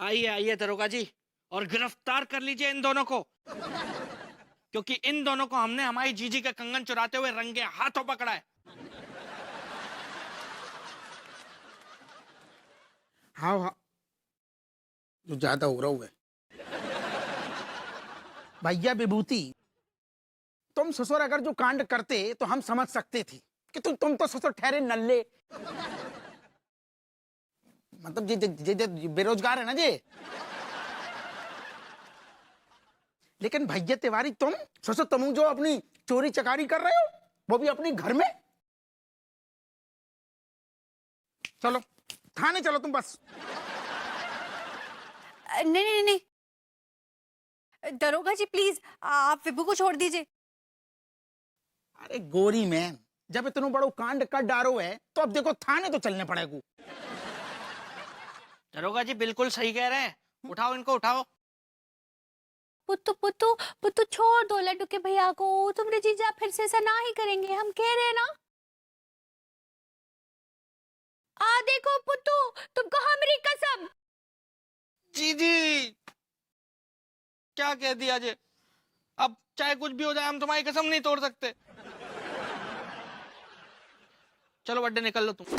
आइए आइए दरोगा जी, और गिरफ्तार कर लीजिए इन दोनों को, क्योंकि इन दोनों को हमने हमारी जीजी का कंगन चुराते हुए रंगे हाथों पकड़ा है। हाँ हाँ, जो ज्यादा हो रहा हुआ है भैया विभूति। तुम ससुर अगर जो कांड करते तो हम समझ सकते थे कि तुम तो ससुर ठहरे नल्ले, मतलब जे बेरोजगार है ना जे। लेकिन भैया तिवारी तुम ससुर, तुम जो अपनी चोरी चकारी कर रहे हो वो भी अपने घर में। चलो थाने चलो तुम बस। नहीं नहीं नहीं, दरोगा जी प्लीज आप विभू को छोड़ दीजिए। अरे गोरी मैन, जब इतना बड़ो कांड कर डारो है तो अब देखो थाने तो चलने पड़ेगा। दरोगा जी बिल्कुल सही कह रहे हैं, उठाओ इनको उठाओ। पुत्तू पुत्तू पुत्तू छोड़ दो लड्डू के भैया को, तुम्हारे जीजा फिर से ऐसा ना ही करेंगे, हम कह रहे हैं ना। देखो पुत्तू, तुमको हमारी कसम। जीजी क्या कह दिया जे, अब चाहे कुछ भी हो जाए हम तुम्हारी कसम नहीं तोड़ सकते। चलो बड्डे निकल लो तुम,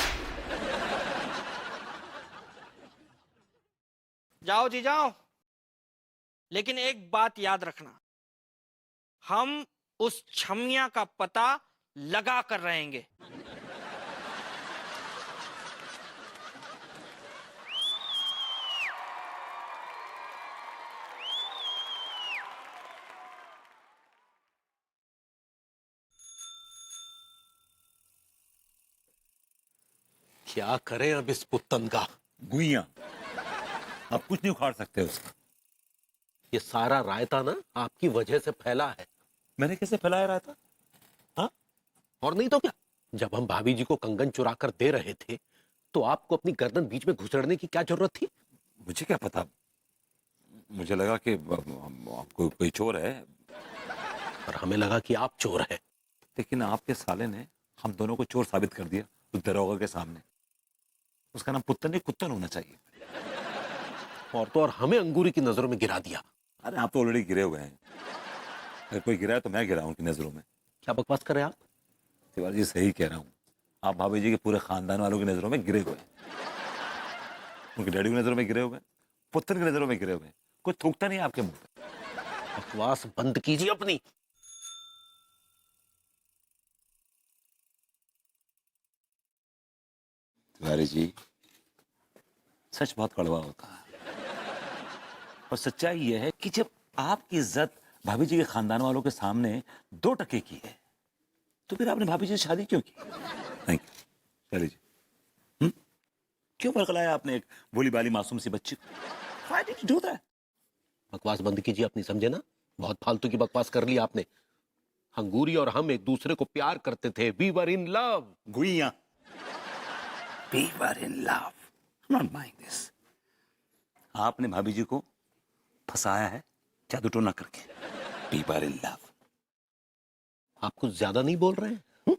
जाओ जी जाओ। लेकिन एक बात याद रखना, हम उस छमिया का पता लगा कर रहेंगे। क्या करें अब इस पुत्तन का। गुइया, आप कुछ नहीं उखाड़ सकते उसका। ये सारा रायता ना आपकी वजह से फैला है। मैंने कैसे फैलाया रहा था? हाँ, और नहीं तो क्या, जब हम भाभी जी को कंगन चुरा कर दे रहे थे तो आपको अपनी गर्दन बीच में घुसड़ने की क्या जरूरत थी? मुझे क्या पता, मुझे लगा कि कोई चोर है। और हमें लगा कि आप चोर हैं। लेकिन आपके साले ने हम दोनों को चोर साबित कर दिया उस दरोगा के सामने। उसका नाम पुत्तन नहीं कुत्तन होना चाहिए। और तो और हमें अंगूरी की नजरों में गिरा दिया। अरे आप तो ऑलरेडी गिरे हुए हैं। अगर कोई गिरा है तो मैं गिरा हूं उनकी नजरों में। क्या बकवास कर रहे हैं आप? तिवारी जी सही कह रहा हूँ, आप भाभी जी के पूरे खानदान वालों की नजरों में गिरे हुए हैं। उनके डैडी की नजरों में गिरे हुए हैं, पुत्र की नजरों में गिरे हुए हैं। कोई थूकता नहीं है आपके मुंह पे। बकवास बंद कीजिए अपनी। तिवारी जी, सच बहुत कड़वा होता है। और सच्चाई यह है कि जब आपकी इज्जत भाभी जी के खानदान वालों के सामने 2 टके की है तो फिर आपने भाभी जी से शादी क्यों की? Thank you. चलिए जी। क्यों बरगलाया आपने एक भोली भाली मासूम सी बच्ची को? Why did you do that? बकवास बंद कीजिए अपनी, समझे ना? बहुत फालतू की बकवास कर ली आपने। अंगूरी और हम एक दूसरे को प्यार करते थे। We were in love. गुइया, we were in love. I'm not buying this. आपने भाभी जी को फंसाया है जादू टोना करके। We were in love. आप कुछ ज्यादा नहीं बोल रहे हैं?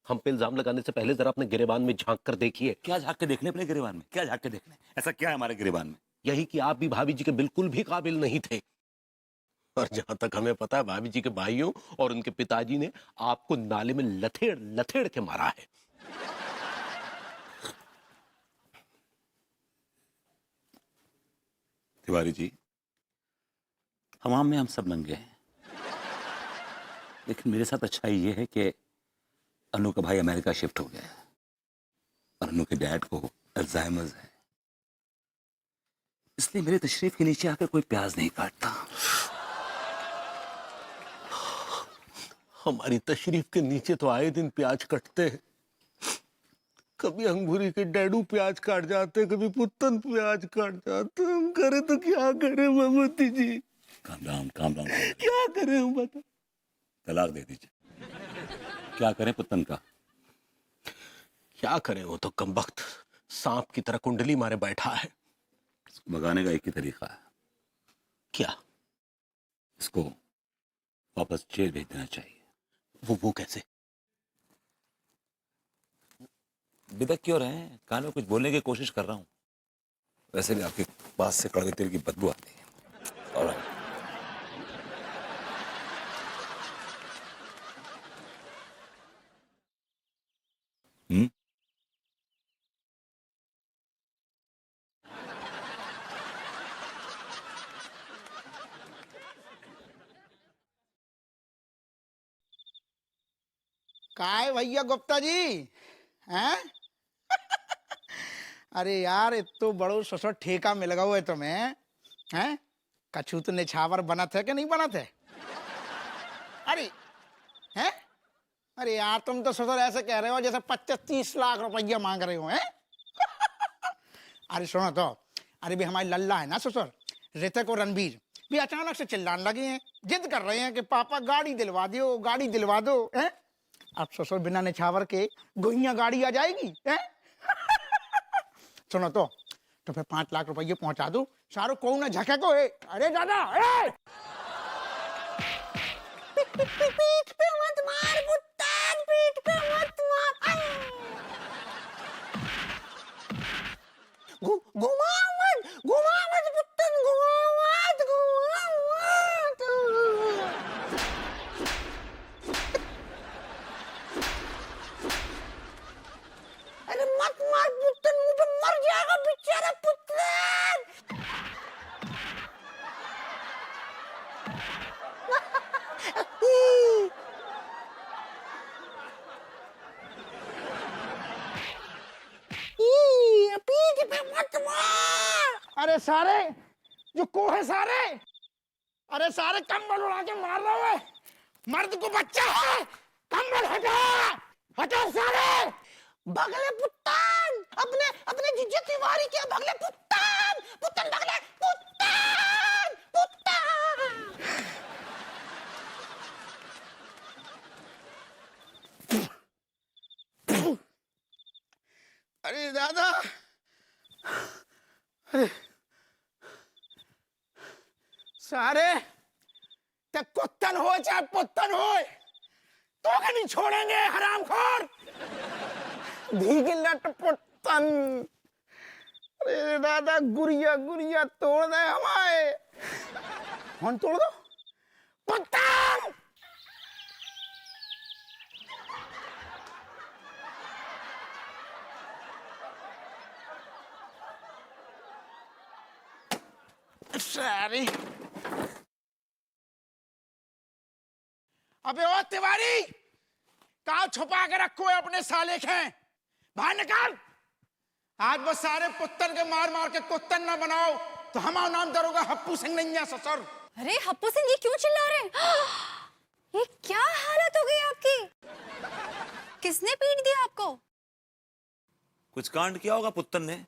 हम पे इल्जाम लगाने से पहले जरा अपने गिरेबान में झांक कर देखिए। क्या झांक के देखने अपने गिरेबान में? क्या झांक के देखने? ऐसा क्या है हमारे गिरेबान में? यही कि आप भी भाभी जी के बिल्कुल भी काबिल नहीं थे। और जहां तक हमें पता है, भाभी जी के भाइयों और उनके पिताजी ने आपको नाले में लथेड़ लथेड़ के मारा है। तिवारी जी, हमाम में हम सब नंगे हैं। लेकिन मेरे साथ अच्छाई ये है कि अनु का भाई अमेरिका शिफ्ट हो गया है और अनु के डैड को अल्जाइमर्स है। इसलिए मेरे तशरीफ के नीचे आकर कोई प्याज नहीं काटता। हमारी तशरीफ के नीचे तो आए दिन प्याज कटते हैं। कभी अंगूरी के डैडू प्याज काट जाते, कभी पुत्तन प्याज काट जाते। हम करे तो क्या करें भगवती जी? Calm down, calm down. क्या करें हम बता? तलाक दे दीजिए। क्या करें पुत्तन का? क्या करें, वो तो कमबख्त सांप की तरह कुंडली मारे बैठा है। इसको भगाने का एक ही तरीका है। क्या? इसको वापस जेल भेज देना चाहिए। वो कैसे? बिदक क्यों रहे हैं? कान में कुछ बोलने की कोशिश कर रहा हूं। वैसे भी आपकी बात से कड़वे तेल की बदबू आती है। Alright. काय भैया गुप्ता जी हैं? अरे यार ये तो बड़ो ससुर ठेका मिल गया है तुम्हें हैं? कछु तो निछावर बना थे कि नहीं बना थे? अरे हैं? अरे यार तुम तो ससुर ऐसे कह रहे हो जैसे 25-30 लाख रुपया मांग रहे हो हैं? अरे सुनो तो, अरे भी हमारी लल्ला है ना ससुर, ऋतिक और रणबीर भी अचानक से चिल्लाने लगे हैं, जिद कर रहे हैं कि पापा गाड़ी दिलवा दो, गाड़ी दिलवा दो हैं? अब ससुर बिना निछावर के गोइया गाड़ी आ जाएगी हैं? सुनो तो फिर 5 लाख रुपये पहुंचा दो, सारो को ना झके को है। अरे दादा पीठ पे मत मार पुत्तन, पीठ पे मत मार, घुमा मत पुत्तन, घुमा मत। अरे मत मार पुत्तन, मुझे तो मर जाएगा बेचारा पुत्तन। पीठ पे मत मार। अरे सारे जो को है सारे, अरे सारे कंबल उड़ा के मार रहा है, मर्द को बच्चा है, कंबल हटा हटा सारे। भगले पुत्तन, अपने जीजे तिवारी के भगले पुत्तन, पुत्तन भगले पुत्तन, पुत्तन। अरे दादा, अरे सारे ते कुत्तन हो चाहे पुत्तन हो, तो के नहीं छोड़ेंगे हरामखोर, भीगी लट पुत्तन। अरे दादा गुड़िया गुड़िया तोड़ दे हमारे, फोन तोड़ दो पुत्तन। सारी अबे ओ तिवारी, कहाँ छुपा के रखो है अपने साले के, बाहर निकाल। आज वो सारे पुत्तन के मार मार के कुत्तन ना बनाओ तो हमारा नाम दरोगा हप्पू सिंह नहीं है ससुर। अरे हप्पू सिंह जी क्यों चिल्ला रहे हैं? ये क्या हालत हो गई आपकी? किसने पीट दिया आपको? कुछ कांड किया होगा पुत्तन ने।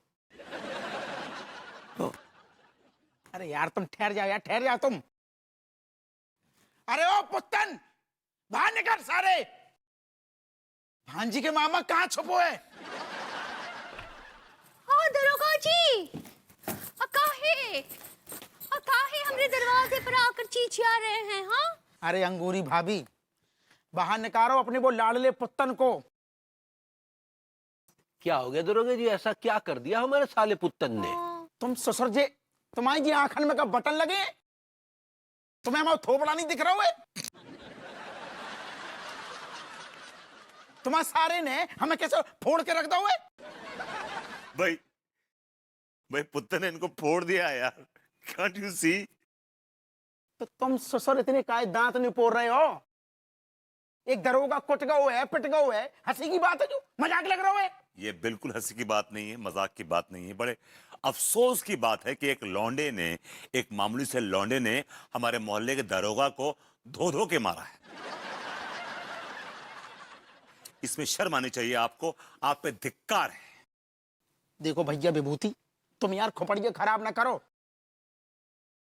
अरे यार तुम ठहर जाओ यार, ठहर जाओ तुम। अरे ओ पुत्तन, बाहर निकल सारे। भांजी के मामा कहाँ छुपो है? हाँ दरोगा जी, अकाहे हमरे दरवाजे पर आकर चीचिया रहे हैं? हाँ अरे अंगूरी भाभी, बाहर निकालो अपने वो लाडले पुत्तन को। क्या हो गया दरोगे जी, ऐसा क्या कर दिया हमारे साले पुत्तन ने? तुम ससुर जी, तुम्हारी जी आंखन में का बटन लगे, तुम्हें हमारा थोबड़ा नहीं दिख रहा है? तुम्हारे सारे ने हमें कैसे फोड़ के रख दो है? भाई पुत्तन ने इनको फोड़ दिया यार, can't you see? तो तुम ससुर इतने काय दांत नहीं पोड़ रहे हो? एक दरोगा कुट गया है, पिट गया है, हंसी की बात है जो मजाक लग रहा है? ये बिल्कुल हंसी की बात नहीं है, मजाक की बात नहीं है, बड़े अफसोस की बात है कि एक मामूली से लौंडे ने हमारे मोहल्ले के दरोगा को धो के मारा है। इसमें शर्म आनी चाहिए आपको, आप पे धिक्कार है। देखो भैया विभूति, तुम यार खोपड़िया खराब ना करो,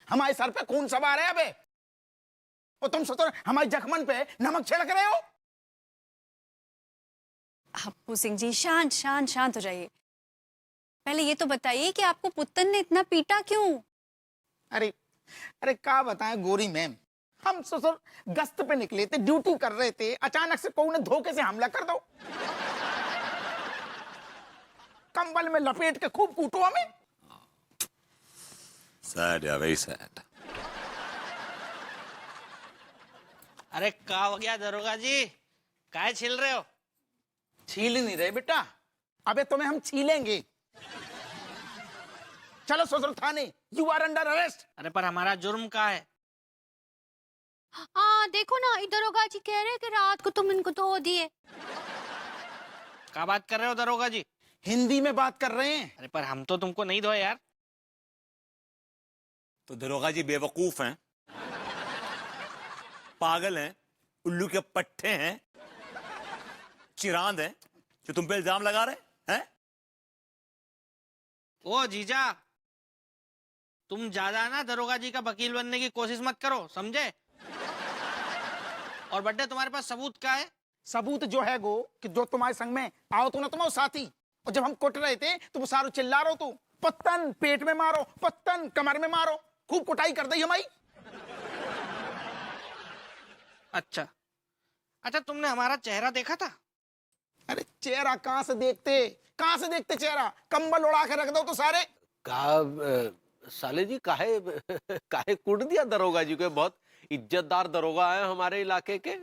हमारे सर पे खून सवार है अबे, और तुम ससुर हमारे जख्मन पे नमक छिड़क रहे हो। हप्पू सिंह जी शांत हो जाइए। पहले ये तो बताइए कि आपको पुत्तन ने इतना पीटा क्यों? अरे क्या बताएं गोरी मैम, हम ससुर गश्त पे निकले थे, ड्यूटी कर रहे थे, अचानक से कोई ने धोखे से हमला कर दो, कंबल में लपेट के खूब कूटो हमें। सैड या वेरी सैड। अरे क्या हो गया दरोगा जी, काय छिल रहे हो? छील नहीं रहे बेटा, अबे तुम्हें हम छीलेंगे। चलो ससुर थाने, यू आर अंडर अरेस्ट। अरे पर हमारा जुर्म क्या है? देखो ना, इधर दरोगा जी कह रहे हैं कि रात को तुम इनको धो दिए। क्या बात कर रहे हो दरोगा जी? हिंदी में बात कर रहे हैं। अरे पर हम तो तुमको नहीं धोए यार। तो दरोगा जी बेवकूफ हैं, पागल हैं, उल्लू के पट्टे हैं, चिरांद हैं जो तुम पे इल्जाम लगा रहे हैं? ओ जीजा, तुम ज्यादा ना दरोगा जी का वकील बनने की कोशिश मत करो, समझे? और बड्डे तुम्हारे पास सबूत क्या है? सबूत जो है गो कि जो तुम्हारे संग में आओ तो ना तुम्हारे साथी, और जब हम कुट रहे थे तो वो सारो चिल्ला रहो, तू पत्तन पेट में मारो, पत्तन कमर में मारो, खूब कुटाई कर दी हमारी। अच्छा अच्छा, तुमने हमारा चेहरा देखा था? अरे चेहरा कहां से देखते चेहरा, कंबल उड़ा के रख दो तो सारे। साले जी काहे काहे कूट दिया दरोगा जी को? बहुत इज्जतदार दरोगा है हमारे इलाके के।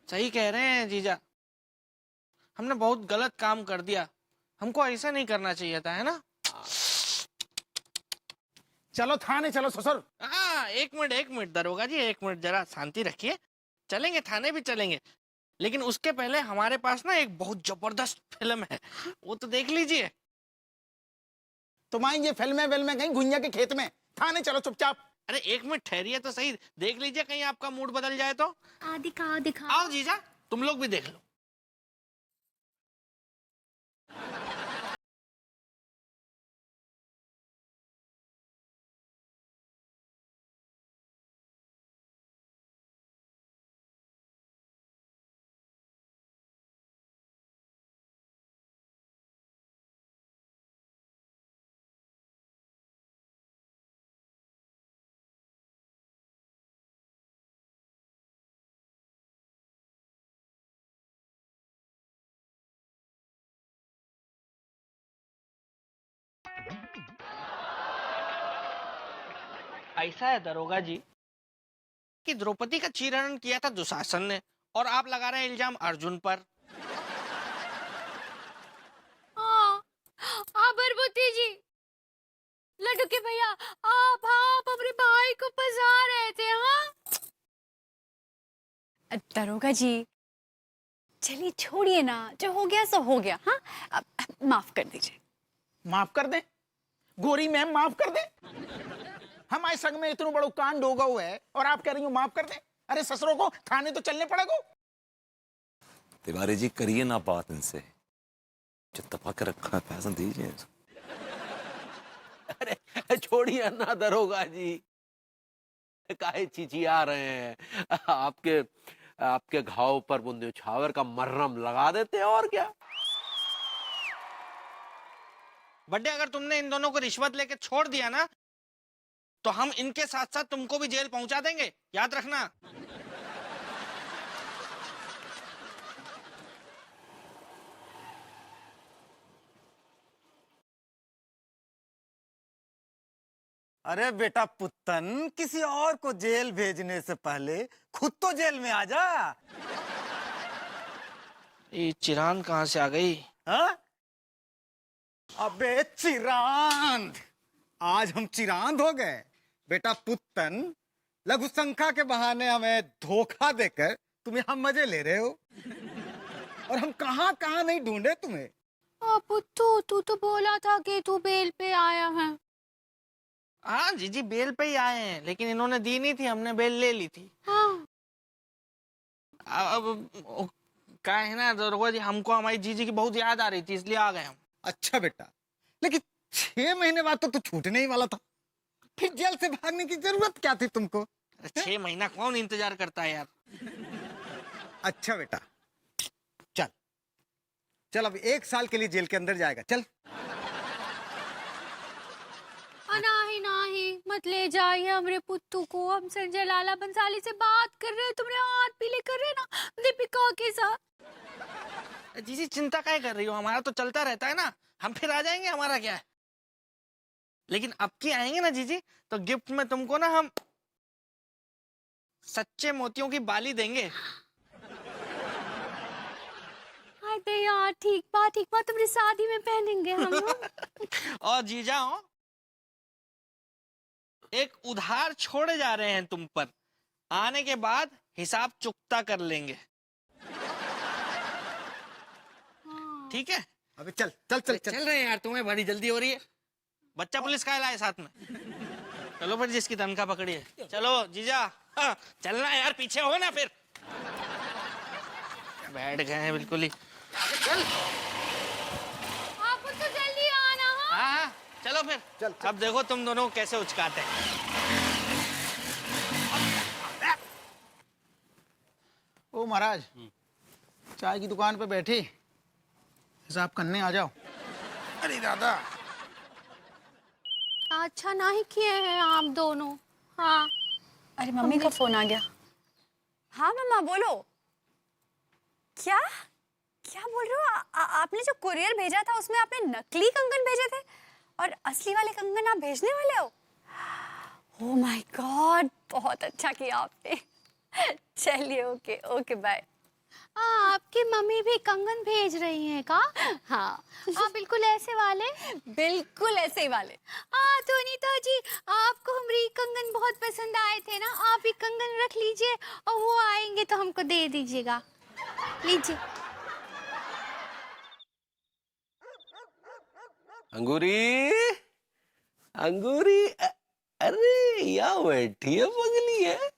सही कह रहे हैं जीजा, हमने बहुत गलत काम कर दिया, हमको ऐसा नहीं करना चाहिए था, है ना? चलो थाने चलो ससुर। हाँ, एक मिनट दरोगा जी, एक मिनट, जरा शांति रखिए। चलेंगे, थाने भी चलेंगे, लेकिन उसके पहले हमारे पास ना एक बहुत जबरदस्त फिल्म है, वो तो देख लीजिए। तुम्हारी ये फिल्में कहीं गुंजा के खेत में, थाने चलो चुपचाप। अरे एक मिनट ठहरिए तो सही, देख लीजिए कहीं आपका मूड बदल जाए तो। दिखा। आओ जीजा, तुम लोग भी देख लो। ऐसा है दरोगा जी कि द्रौपदी का चीरहरण किया था दुशासन ने, और आप लगा रहे हैं इल्जाम अर्जुन पर। बरबुती जी, लड्डू के भैया, आप अपने भाई को फंसा रहे थे। दरोगा जी चलिए छोड़िए ना, जो हो गया सो हो गया। हाँ, माफ कर दीजिए। माफ कर दे गोरी मैम, माफ कर दे। हमारे संग में इतना बड़ा कांड हो गया है और आप कह रही हो माफ कर दे? अरे ससुरों को थाने तो चलने पड़ेगा। तिवारी जी करिए ना बात इनसे, जो दबा के रखा है पैसा दीजिए। अरे छोड़िए ना दरोगा जी, काहे चिचिया रहे हैं? आपके घाव पर वो न्योछावर का मरहम लगा देते हैं, और क्या। बड्डे, अगर तुमने इन दोनों को रिश्वत लेके छोड़ दिया ना, तो हम इनके साथ साथ तुमको भी जेल पहुंचा देंगे, याद रखना। अरे बेटा पुत्तन, किसी और को जेल भेजने से पहले खुद तो जेल में आ जा। ये चिरान कहाँ से आ गई? हाँ? अबे चिरांद, आज हम चिरांद हो गए। बेटा पुत्तन, लघु संख्या के बहाने हमें धोखा देकर तुम यहाँ मजे ले रहे हो, और हम कहाँ कहाँ नहीं ढूंढे तुम्हें। पुत्तू, तू तो बोला था कि तू बेल पे आया है। हाँ जी बेल पे ही आए हैं, लेकिन इन्होंने दी नहीं थी, हमने बेल ले ली थी। हाँ। अब क्या है ना दरोगा जी, हमको हमारी जीजी की बहुत याद आ रही थी, इसलिए आ गए हम। अच्छा बेटा, लेकिन 6 महीने बाद तो छूटने ही वाला था, फिर जेल से भागने की जरूरत क्या थी तुमको? 6 महीना कौन इंतजार करता है यार। अच्छा बेटा, चल चल, अब 1 साल के लिए जेल के अंदर जाएगा, चल। नहीं, मत ले जाइए हमरे पुत्तू को। हम संजय लाला बंसाली से बात कर रहे हैं, तुमने हाथ पीले कर रहे ना दीपिका के साथ। जीजी चिंता क्या कर रही हो, हमारा तो चलता रहता है ना, हम फिर आ जाएंगे, हमारा क्या है। लेकिन अब की आएंगे ना जीजी, तो गिफ्ट में तुमको ना हम सच्चे मोतियों की बाली देंगे। अरे यार ठीक बात तुम्हारी शादी में पहनेंगे हम लोग। और जीजा हो, एक उधार छोड़े जा रहे हैं तुम पर, आने के बाद हिसाब चुकता कर लेंगे। हाँ। ठीक है? अबे चल चल चल चल चल रहे हैं यार, तुम्हें बड़ी जल्दी हो रही है। बच्चा पुलिस का लाए साथ में। चलो फिर, जिसकी तनख्वाह पकड़ी है। चलो जीजा, हाँ, चलना यार, पीछे हो ना फिर। बैठ गए हैं बिल्कुल ही। चल। आप तो जल्दी आना। हाँ हाँ, चलो फिर। चल, चल। अब देखो तुम दोनों कैसे उचकाते हैं। ओ महाराज, चाय की दुकान पे बैठे हिसाब करने आ जाओ। अरे दादा, अच्छा नहीं किए हैं आप दोनों। हाँ अरे मम्मी का फोन आ गया। हाँ मम्मा बोलो। क्या क्या बोल रहे हो? आपने जो कुरियर भेजा था उसमें आपने नकली कंगन भेजे थे और असली वाले कंगन आप भेजने वाले हो? ओह माय गॉड, बहुत अच्छा किया आपने। चलिए ओके ओके बाय। आपकी मम्मी भी कंगन भेज रही हैं का? हाँ बिल्कुल ऐसे वाले। बिल्कुल ऐसे ही वाले। तो नीता जी, आपको हमारी कंगन बहुत पसंद आए थे ना, आप ही कंगन रख लीजिए और वो आएंगे तो हमको दे दीजिएगा। लीजिए। अंगूरी, अंगूरी, अरे यहाँ बैठी है पगली है।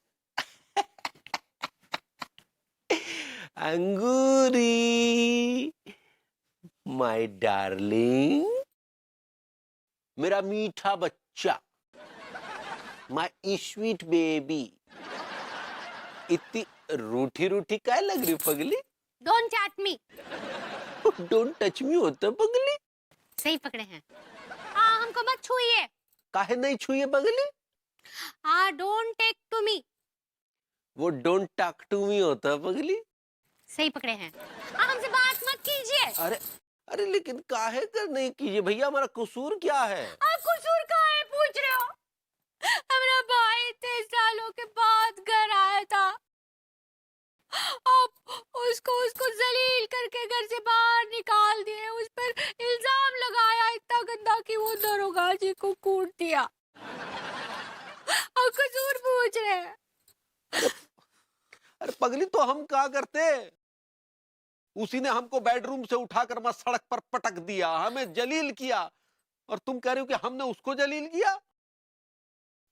अंगूरी, माय डार्लिंग, मेरा मीठा बच्चा, माय स्वीट बेबी। इतनी रूठी रूठी काय लग रही पगली? Don't touch me. Don't touch me होता पगली? सही पकड़े हैं। हाँ, हमको मत छुइए। काहे नहीं छुए पगली? हाँ, डोंट टेक टू मी। वो डोंट टॉक टू मी होता पगली? सही पकड़े हैं। हाँ, हमसे बात मत कीजिए। अरे अरे लेकिन काहे कर नहीं कीजिए भैया, हमारा कसूर क्या है? आप कसूर का है पूछ रहे हो? हमारा भाई 3 सालों के बाद घर आया था, अब उसको जलील करके घर से बाहर निकाल दिए, उस पर इल्जाम लगाया इतना गंदा कि वो दरोगा जी को कूट दिया। अब कसूर पूछ रहे हैं। अरे पगली तो हम क्या करते? उसी ने हमको बेडरूम से उठाकर मैं सड़क पर पटक दिया, हमें जलील किया, और तुम कह रहे हो कि हमने उसको जलील किया?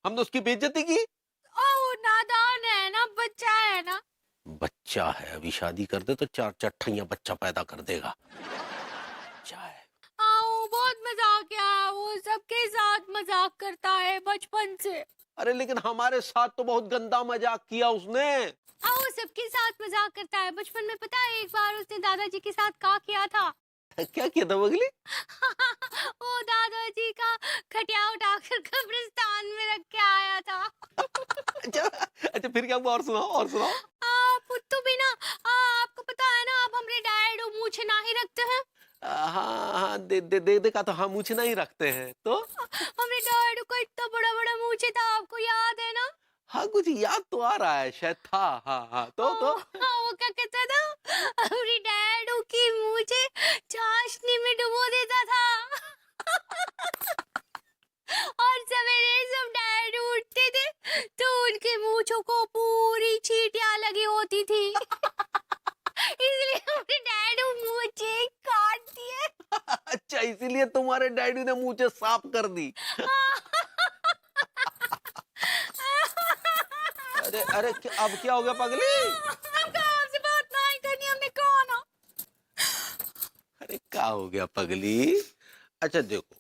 हमने उसकी बेइज्जती की? ओ नादान है ना, बच्चा है ना। बच्चा है, अभी शादी कर दे तो 4 चट्ठैया बच्चा पैदा कर देगा। बच्चा है। आओ, बहुत मजाक है, वो सबके साथ मजाक करता है बचपन से। अरे लेकिन हमारे साथ तो बहुत गंदा मजाक किया उसने। आओ, सबके साथ मजाक करता है। बचपन में पता है एक बार उसने दादाजी के साथ क्या किया था? क्या किया था पगली? वो दादाजी का खटिया उठाकर कब्रिस्तान में रख के आया था। अच्छा फिर क्या हुआ? और सुनाओ, और सुनाओ। पुत्तू भी ना, आपको पता है ना, आप हमारे डैड मूछे ना ही रखते हैं। हाँ हाँ, देखा तो हम मूछे नहीं रखते हैं तो। हमारे डैड को इतना बड़ा बड़ा मूछे था, आपको याद है ना? हाँ कुछ याद तो आ रहा है, शायद था। हाँ हाँ, तो हाँ, वो क्या कहता था? हमारी डैड की मूछे चाशनी में डुबो देता था। और सवेरे सब डैड उठते थे तो उनके मूछों को पूरी चींटियां लगी होती थी। इसलिए हमारे डैड मूछे काट दिए। अच्छा, इसीलिए तुम्हारे डैडी ने मूछे साफ कर दी। अरे अरे अब क्या हो गया पगली? हमको आपसे बात नहीं करनी, हमने कहा ना। अरे क्या हो गया पगली? अच्छा देखो,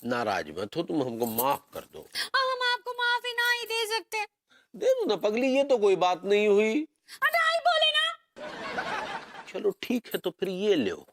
नाराज मत हो, तुम हमको माफ कर दो। हम आपको माफी नहीं दे सकते। दे दो ना पगली, ये तो कोई बात नहीं हुई। नहीं बोले ना। चलो ठीक है, तो फिर ये लो।